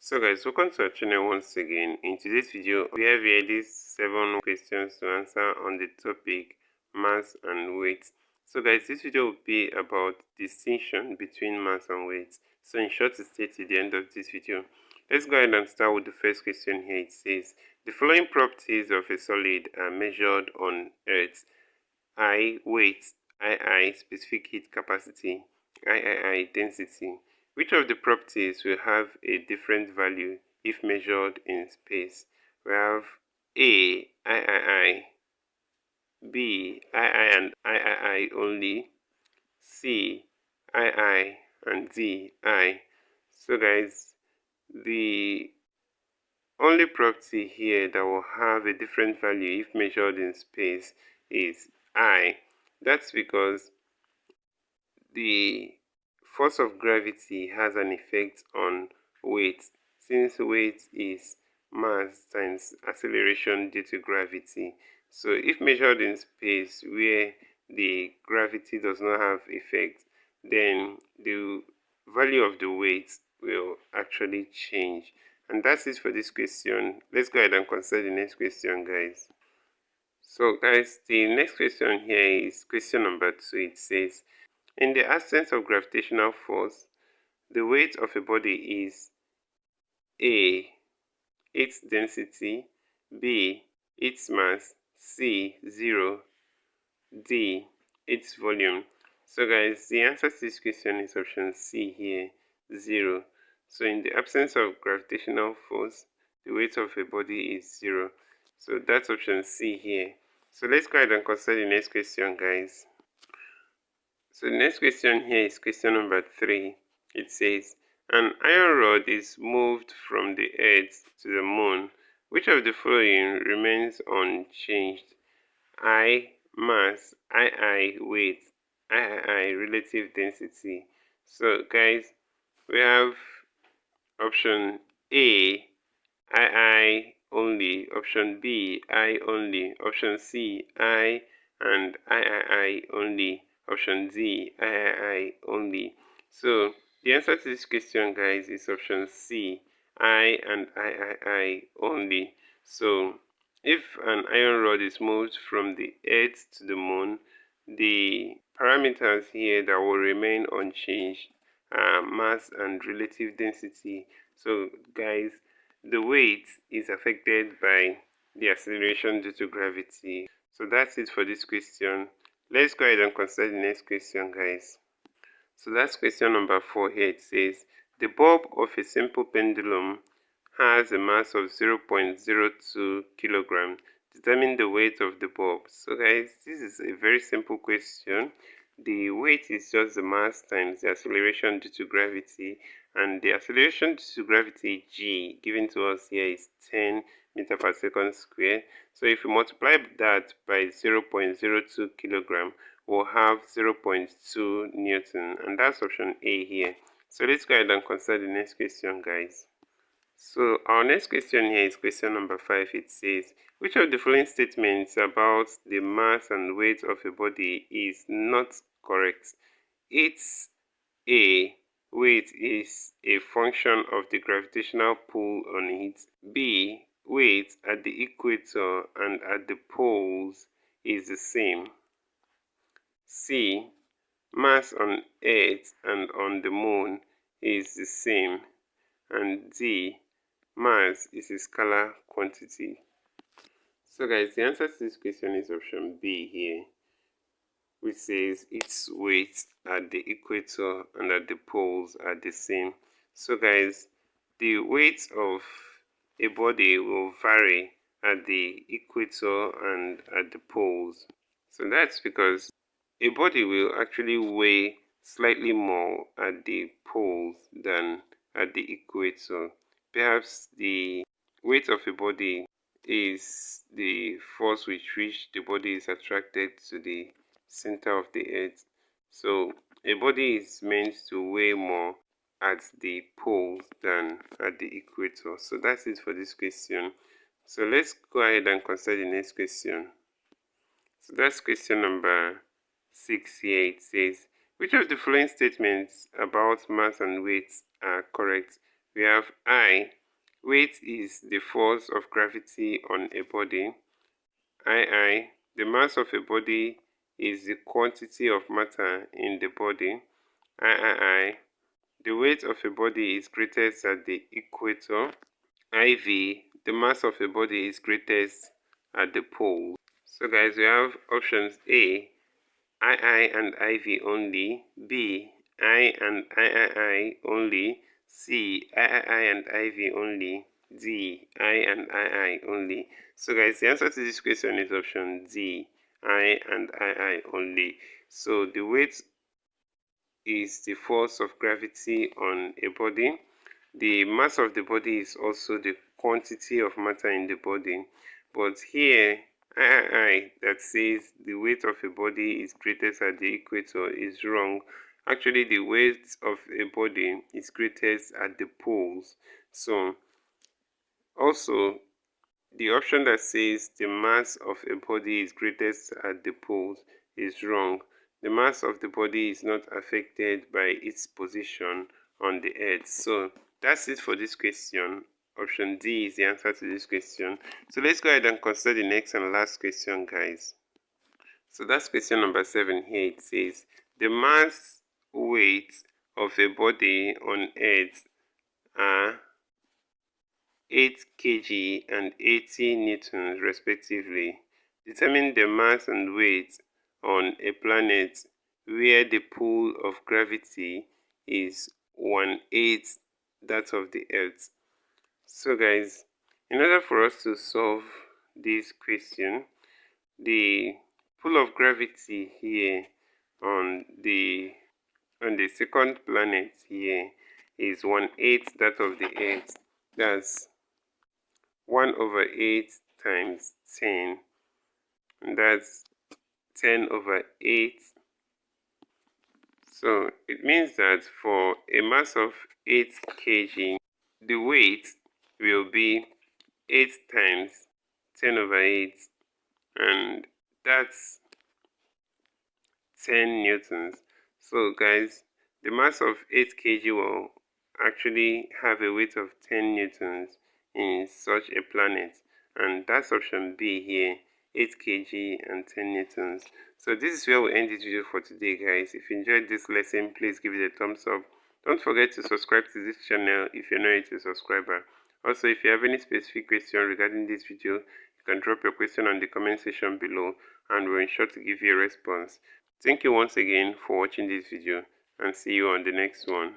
So guys, welcome to our channel once again. In today's video, we have here these 7 questions to answer on the topic mass and weight. So guys, this video will be about distinction between mass and weight. So in short, to stay to the end of this video. Let's go ahead and start with the first question here. It says, the following properties of a solid are measured on Earth. I, weight, II, specific heat capacity, III, density. Which of the properties will have a different value if measured in space? We have A, III, B, II and III only, C, II, and D, I. So guys, the only property here that will have a different value if measured in space is I. That's because the force of gravity has an effect on weight, since weight is mass times acceleration due to gravity. So if measured in space where the gravity does not have effect, then the value of the weight will actually change. And that's it for this question. Let's go ahead and consider the next question, guys. So guys, the next question here is question number 2. It says, in the absence of gravitational force, the weight of a body is A, its density, B, its mass, C, 0, D, its volume. So guys, the answer to this question is option C here, 0. So in the absence of gravitational force, the weight of a body is 0. So that's option C here. So let's go ahead and consider the next question, guys. So the next question here is question number 3. It says, an iron rod is moved from the Earth to the moon. Which of the following remains unchanged? I, mass, II, weight, III, relative density. So guys, we have option A, II only, option B, I only, option C, I and III only, option D, III only. So the answer to this question, guys, is option C, I and III only. So if an iron rod is moved from the Earth to the moon, the parameters here that will remain unchanged are mass and relative density. So guys, the weight is affected by the acceleration due to gravity. So that's it for this question. Let's go ahead and consider the next question, guys. So that's question number 4 here. It says, the bulb of a simple pendulum has a mass of 0.02 kilogram. Determine the weight of the bulb. So guys, this is a very simple question. The weight is just the mass times the acceleration due to gravity, and the acceleration due to gravity g given to us here is 10 meter per second square. So if we multiply that by 0.02 kilogram, we'll have 0.2 Newton, and that's option A here. So let's go ahead and consider the next question, guys. So our next question here is question number 5. It says, which of the following statements about the mass and weight of a body is not correct? It's A, weight is a function of the gravitational pull on it. B, weight at the equator and at the poles is the same. C, mass on Earth and on the moon is the same. And D, mass is a scalar quantity. So guys, the answer to this question is option B here, which says its weight at the equator and at the poles are the same. So guys, the weight of a body will vary at the equator and at the poles. So that's because a body will actually weigh slightly more at the poles than at the equator. Perhaps the weight of a body is the force with which the body is attracted to the center of the earth. So a body is meant to weigh more at the poles than at the equator. So that's it for this question. So let's go ahead and consider the next question. So that's question number 6 here. It says, which of the following statements about mass and weight are correct? We have I. Weight is the force of gravity on a body. II. The mass of a body is the quantity of matter in the body. III. The weight of a body is greatest at the equator. IV. The mass of a body is greatest at the pole. So guys, we have options A, II and IV only, B, I and III only, C, III and IV only, D, I and II only. So guys, the answer to this question is option D, I and II only. So the weight is the force of gravity on a body. The mass of the body is also the quantity of matter in the body. But here, III that says the weight of a body is greatest at the equator is wrong. Actually, the weight of a body is greatest at the poles. So, also, the option that says the mass of a body is greatest at the poles is wrong. The mass of the body is not affected by its position on the earth. So that's it for this question. Option D is the answer to this question. So let's go ahead and consider the next and last question, guys. So that's question number 7 here. It says the mass weight of a body on earth are 8 kg and 80 newtons respectively. Determine the mass and weight on a planet where the pull of gravity is 1/8 that of the Earth. So guys, in order for us to solve this question, the pull of gravity here on the second planet here is 1/8 that of the Earth. That's 1/8 times 10, and that's 10/8. So it means that for a mass of 8 kg, the weight will be 8 times 10/8, and that's 10 newtons. So guys, the mass of 8 kg will actually have a weight of 10 newtons in such a planet, and that's option B here, 8 kg and 10 newtons. So this is where we end this video for today, guys. If you enjoyed this lesson, please give it a thumbs up. Don't forget to subscribe to this channel if you're not a subscriber. Also, if you have any specific question regarding this video, you can drop your question on the comment section below, and we'll ensure to give you a response. Thank you once again for watching this video, and see you on the next one.